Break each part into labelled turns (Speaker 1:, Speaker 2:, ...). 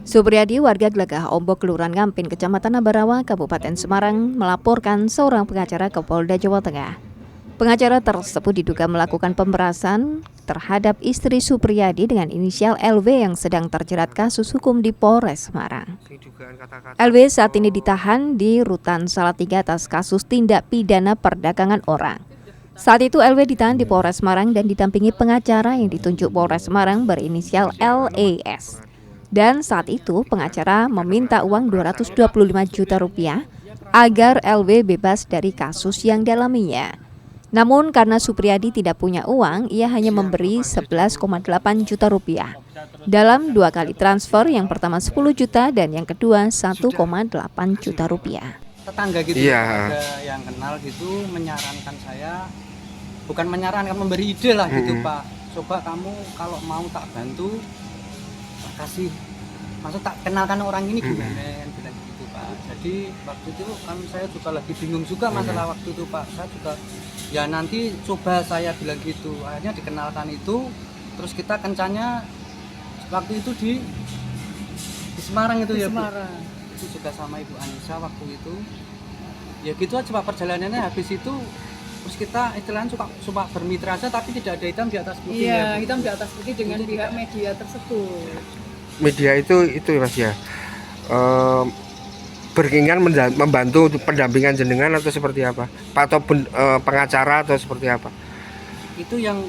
Speaker 1: Supriyadi, warga Gelagah Ombok, Kelurahan Ngampin, Kecamatan Ambarawa, Kabupaten Semarang, melaporkan seorang pengacara ke Polda Jawa Tengah. Pengacara tersebut diduga melakukan pemerasan terhadap istri Supriyadi dengan inisial LW yang sedang terjerat kasus hukum di Polres Semarang. LW saat ini ditahan di Rutan Salatiga atas kasus tindak pidana perdagangan orang. Saat itu LW ditahan di Polres Semarang dan didampingi pengacara yang ditunjuk Polres Semarang berinisial LES. Dan saat itu pengacara meminta uang Rp225 juta agar LW bebas dari kasus yang dialaminya. Namun karena Supriyadi tidak punya uang, ia hanya memberi Rp11,8 juta dalam 2 kali transfer, yang pertama 10 juta dan yang kedua 1,8 juta rupiah.
Speaker 2: Tetangga gitu, ada yang kenal gitu menyarankan saya, bukan menyarankan, memberi ide lah gitu Pak. Coba kamu kalau mau tak bantu, tak kasih, maksud tak kenalkan orang ini gimana, bilang gitu Pak. Jadi waktu itu kan saya juga lagi bingung juga masalah waktu itu Pak. Saya juga ya nanti coba, saya bilang gitu. Akhirnya dikenalkan itu, terus kita kencannya waktu itu di Semarang itu, di ya Semarang. Bu. Itu juga sama Ibu Anissa waktu itu. Ya gitu aja Pak perjalanannya. Habis itu terus kita istilahnya suka bermitra aja, tapi tidak ada hitam di atas putih. Iya, ya, hitam di atas putih dengan itu pihak media tersebut.
Speaker 3: Media itu Mas ya, berkeinginan membantu pendampingan jenengan atau seperti apa? Atau pengacara atau seperti apa?
Speaker 2: Itu yang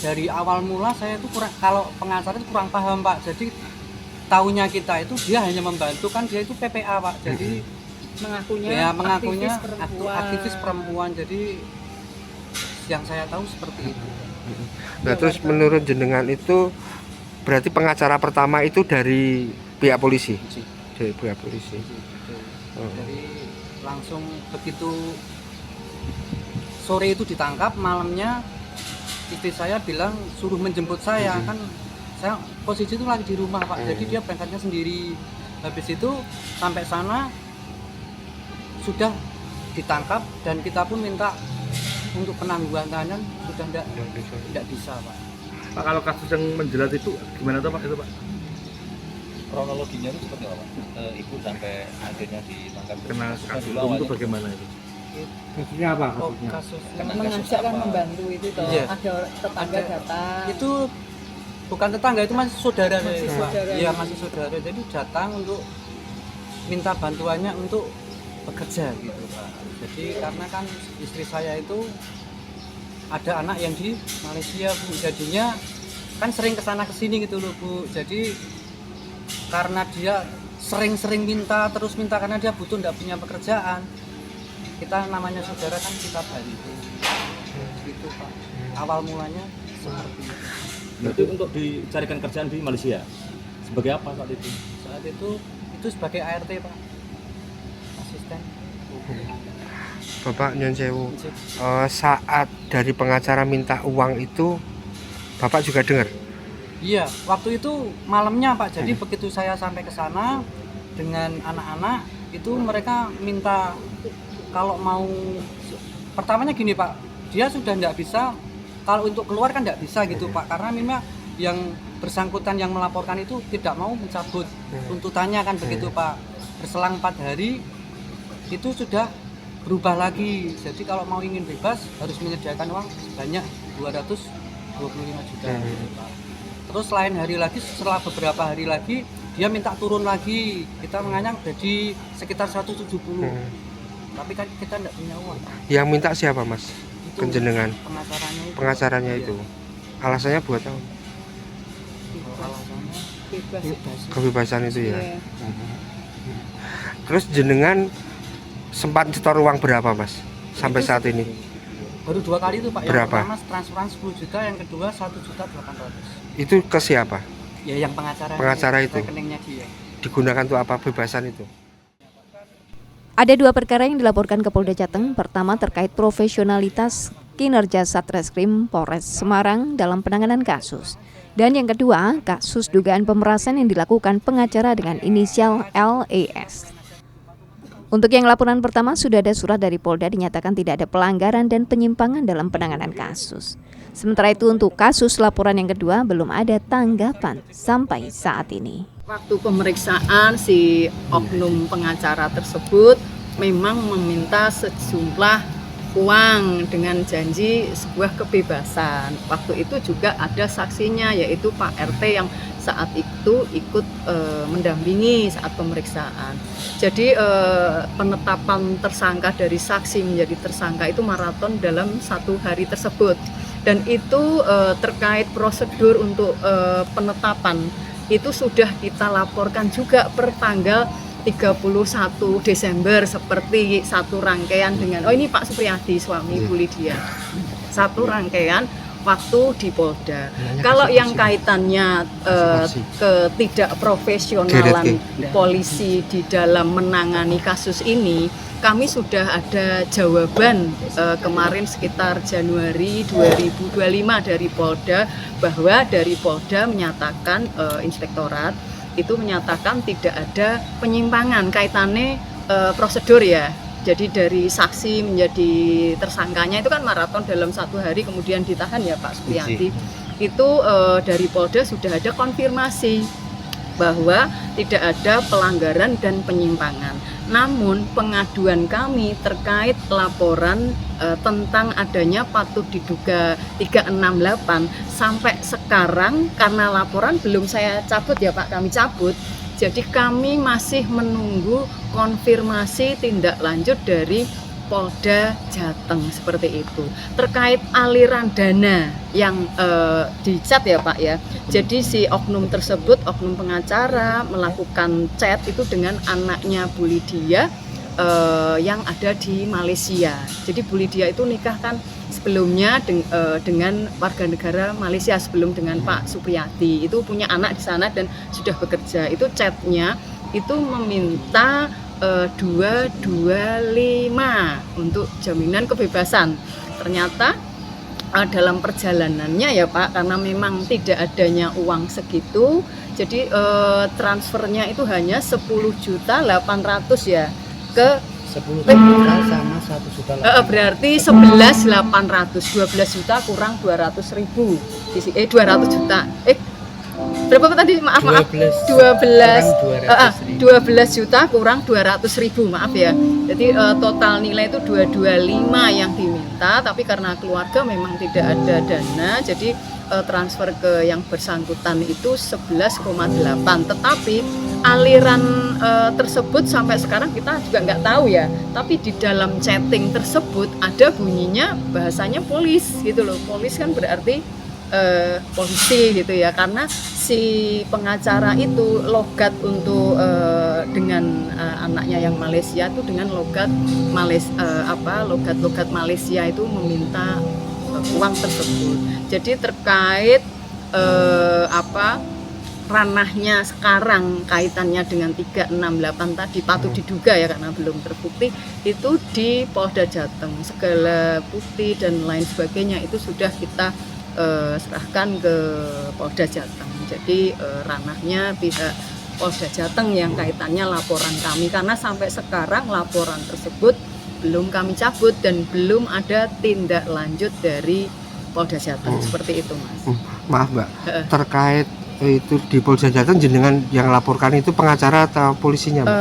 Speaker 2: dari awal mula saya itu kurang, kalau pengacara itu kurang paham Pak. Jadi tahunya kita itu dia hanya membantu, kan dia itu PPA Pak. Jadi mengakunya aktivis perempuan. Jadi yang saya tahu seperti itu.
Speaker 3: Nah, terus menurut jenengan itu berarti pengacara pertama itu dari pihak polisi? Dari pihak polisi.
Speaker 2: Jadi langsung begitu sore itu ditangkap, malamnya istri saya bilang suruh menjemput saya. Kan saya posisi itu lagi di rumah Pak, jadi dia berangkatnya sendiri. Habis itu sampai sana sudah ditangkap dan kita pun minta untuk penangguhangan sudah tidak bisa Pak.
Speaker 4: Pak, kalau kasus yang menjelat itu gimana tuh Pak itu Pak?
Speaker 5: Kronologinya itu seperti apa? Ibu sampai akhirnya ditangkap.
Speaker 4: Kena kasus hukum itu bagaimana itu?
Speaker 3: Kasusnya apa?
Speaker 2: Kasusnya
Speaker 6: mengajak kan membantu itu toh. Iya. Ada tetangga datang.
Speaker 2: Itu bukan tetangga, itu masih saudara. Iya, masih saudara. Jadi datang untuk minta bantuannya untuk bekerja gitu Pak. Jadi karena kan istri saya itu ada anak yang di Malaysia Bu. Jadinya kan sering kesana kesini gitu loh Bu. Jadi karena dia sering-sering minta karena dia butuh, tidak punya pekerjaan, kita namanya saudara kan kita bantu gitu Pak. Awal mulanya seperti itu.
Speaker 5: Berarti untuk dicarikan kerjaan di Malaysia sebagai apa saat itu?
Speaker 2: Saat itu sebagai ART Pak, asisten.
Speaker 3: Bapak Nyon Sewu, saat dari pengacara minta uang itu Bapak juga dengar?
Speaker 2: Iya, waktu itu malamnya Pak. Jadi begitu saya sampai ke sana dengan anak-anak itu, mereka minta kalau mau, pertamanya gini Pak, dia sudah tidak bisa, kalau untuk keluar kan tidak bisa gitu Pak, karena memang yang bersangkutan yang melaporkan itu tidak mau mencabut tuntutannya kan begitu Pak. Berselang 4 hari itu sudah berubah lagi. Jadi kalau mau ingin bebas harus menyediakan uang sebanyak 225 juta gitu Pak. Terus lain hari lagi, setelah beberapa hari lagi dia minta turun lagi. Kita menganyang jadi sekitar 170. Tapi kan kita tidak punya uang.
Speaker 3: Yang minta siapa Mas? Kenjenengan? Pengacaranya itu. Alasannya buat apa?
Speaker 2: Alasannya
Speaker 3: kebebasan itu ya. Terus jenengan sempat nyetor uang berapa Mas sampai saat ini?
Speaker 2: Baru 2 kali itu Pak.
Speaker 3: Berapa?
Speaker 2: Yang pertama transferan 10 juta, yang kedua 1.800.000.
Speaker 3: Itu ke siapa?
Speaker 2: Ya yang pengacara
Speaker 3: itu.
Speaker 2: Rekeningnya dia.
Speaker 3: Digunakan untuk apa bebasan itu?
Speaker 1: Ada 2 perkara yang dilaporkan ke Polda Jateng. Pertama terkait profesionalitas kinerja Satreskrim Polres Semarang dalam penanganan kasus. Dan yang kedua, kasus dugaan pemerasan yang dilakukan pengacara dengan inisial LES. Untuk yang laporan pertama sudah ada surat dari Polda dinyatakan tidak ada pelanggaran dan penyimpangan dalam penanganan kasus. Sementara itu untuk kasus laporan yang kedua belum ada tanggapan sampai saat ini.
Speaker 6: Waktu pemeriksaan si oknum pengacara tersebut memang meminta sejumlah uang dengan janji sebuah kebebasan. Waktu itu juga ada saksinya yaitu Pak RT yang saat itu ikut mendampingi saat pemeriksaan. Jadi penetapan tersangka dari saksi menjadi tersangka itu maraton dalam 1 hari tersebut. Dan itu terkait prosedur untuk penetapan itu sudah kita laporkan juga per tanggal 31 Desember seperti satu rangkaian dengan ini Pak Supriyadi suami Bu Lydia. Satu rangkaian waktu di Polda. Kalau yang kaitannya ketidakprofesionalan polisi di dalam menangani kasus ini, kami sudah ada jawaban kemarin sekitar Januari 2025 dari Polda, bahwa dari Polda menyatakan inspektorat itu menyatakan tidak ada penyimpangan kaitannya prosedur ya. Jadi dari saksi menjadi tersangkanya itu kan maraton dalam 1 hari kemudian ditahan ya Pak Supriyadi. Itu dari Polda sudah ada konfirmasi bahwa tidak ada pelanggaran dan penyimpangan. Namun pengaduan kami terkait laporan tentang adanya patut diduga 368 sampai sekarang karena laporan belum saya cabut ya Pak, kami cabut. Jadi kami masih menunggu konfirmasi tindak lanjut dari Polda Jateng seperti itu. Terkait aliran dana yang di-chat ya Pak ya. Jadi si oknum tersebut, oknum pengacara melakukan chat itu dengan anaknya Bu Lydia yang ada di Malaysia. Jadi Bu Lydia itu nikah kan sebelumnya dengan warga negara Malaysia sebelum dengan Pak Supriyadi. Itu punya anak di sana dan sudah bekerja. Itu chatnya itu meminta 225 untuk jaminan kebebasan. Ternyata dalam perjalanannya ya Pak, karena memang tidak adanya uang segitu, jadi transfernya itu hanya 10.800.000 ya ke
Speaker 2: 10 juta sama 1 juta.
Speaker 6: Berarti 11.800, 12 juta kurang 200.000. 200 juta. Berapa tadi? Maaf. 12 juta kurang 200.000, maaf ya. Jadi total nilai itu 225 yang diminta, tapi karena keluarga memang tidak ada dana, jadi transfer ke yang bersangkutan itu 11,8. Tetapi aliran tersebut sampai sekarang kita juga nggak tahu ya. Tapi di dalam chatting tersebut ada bunyinya bahasanya polis gitu loh. Polis kan berarti polisi gitu ya, karena si pengacara itu logat untuk dengan anaknya yang Malaysia itu dengan logat logat Malaysia itu meminta uang tersebut. Jadi terkait ranahnya sekarang kaitannya dengan 368 tadi patut diduga ya karena belum terbukti, itu di Polda Jateng. Segala bukti dan lain sebagainya itu sudah kita serahkan ke Polda Jateng. Jadi ranahnya pihak Polda Jateng yang kaitannya laporan kami, karena sampai sekarang laporan tersebut belum kami cabut dan belum ada tindak lanjut dari Polda Jateng. Seperti itu Mas.
Speaker 3: Maaf Mbak, terkait itu di Polda Jateng jenengan yang laporkan itu pengacara atau polisinya Mbak?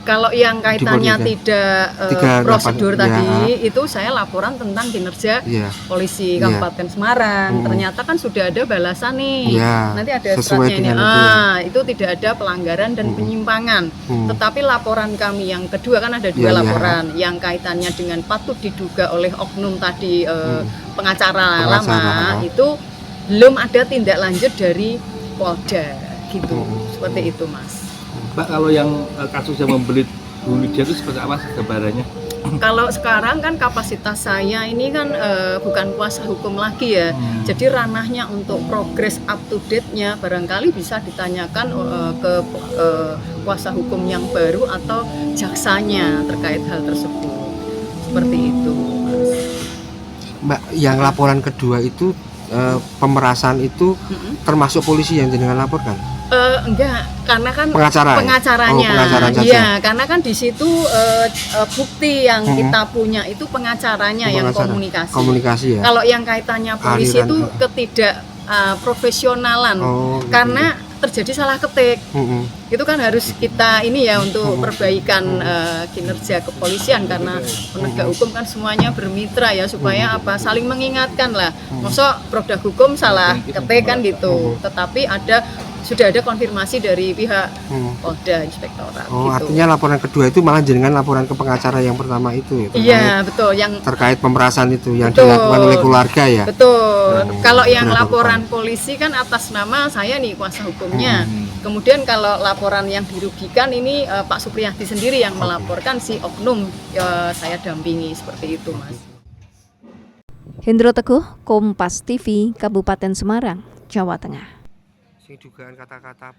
Speaker 6: Kalau yang kaitannya tidak prosedur tadi
Speaker 3: ya.
Speaker 6: itu saya laporan tentang kinerja polisi Kabupaten Semarang. Ternyata kan sudah ada balasan nih. Nanti ada suratnya ini. Itu tidak ada pelanggaran dan penyimpangan. Tetapi laporan kami yang kedua kan ada 2 laporan yang kaitannya dengan patut diduga oleh oknum tadi pengacara lama itu belum ada tindak lanjut dari Polda gitu. Seperti itu Mas.
Speaker 4: Mbak, kalau yang kasus yang membeli Bu Lydia itu seperti apa gambarannya?
Speaker 6: Kalau sekarang kan kapasitas saya ini kan bukan kuasa hukum lagi ya. Jadi ranahnya untuk progres up to date-nya barangkali bisa ditanyakan ke kuasa hukum yang baru atau jaksanya terkait hal tersebut. Seperti itu Mas.
Speaker 3: Mbak, yang laporan kedua itu pemerasan itu termasuk polisi yang jenengan laporkan?
Speaker 6: Enggak, karena kan
Speaker 3: Pengacara?
Speaker 6: pengacaranya.
Speaker 3: Oh, pengacara saja.
Speaker 6: Iya, karena kan di situ bukti yang
Speaker 3: Mm-mm.
Speaker 6: kita punya itu pengacaranya yang
Speaker 3: Pengacara.
Speaker 6: komunikasi.
Speaker 3: Komunikasi ya.
Speaker 6: Kalau yang kaitannya polisi
Speaker 3: Aliran,
Speaker 6: itu ketidak profesionalan,
Speaker 3: Oh, gitu.
Speaker 6: karena terjadi salah ketik.
Speaker 3: Mm-mm.
Speaker 6: Itu kan harus kita ini ya untuk perbaikan kinerja kepolisian, karena penegak hukum kan semuanya bermitra ya, supaya apa, saling mengingatkan lah. Masa produk hukum salah ketik kan gitu, tetapi sudah ada konfirmasi dari pihak Polda Inspektorat
Speaker 3: Oh,
Speaker 6: gitu.
Speaker 3: artinya laporan kedua itu malah jenengan laporan ke pengacara yang pertama itu ya?
Speaker 6: Iya betul, yang
Speaker 3: Terkait pemerasan itu yang
Speaker 6: Betul.
Speaker 3: dilakukan oleh keluarga ya?
Speaker 6: betul.
Speaker 3: Oh,
Speaker 6: Kalau yang
Speaker 3: benar,
Speaker 6: laporan polisi kan atas nama saya nih kuasa hukumnya. Kemudian kalau laporan yang dirugikan ini Pak Supriyadi sendiri yang melaporkan si oknum, saya dampingi seperti itu, Mas.
Speaker 1: Hendro Teguh, Kompas TV, Kabupaten Semarang, Jawa Tengah.
Speaker 3: Sing dugaan kata-kata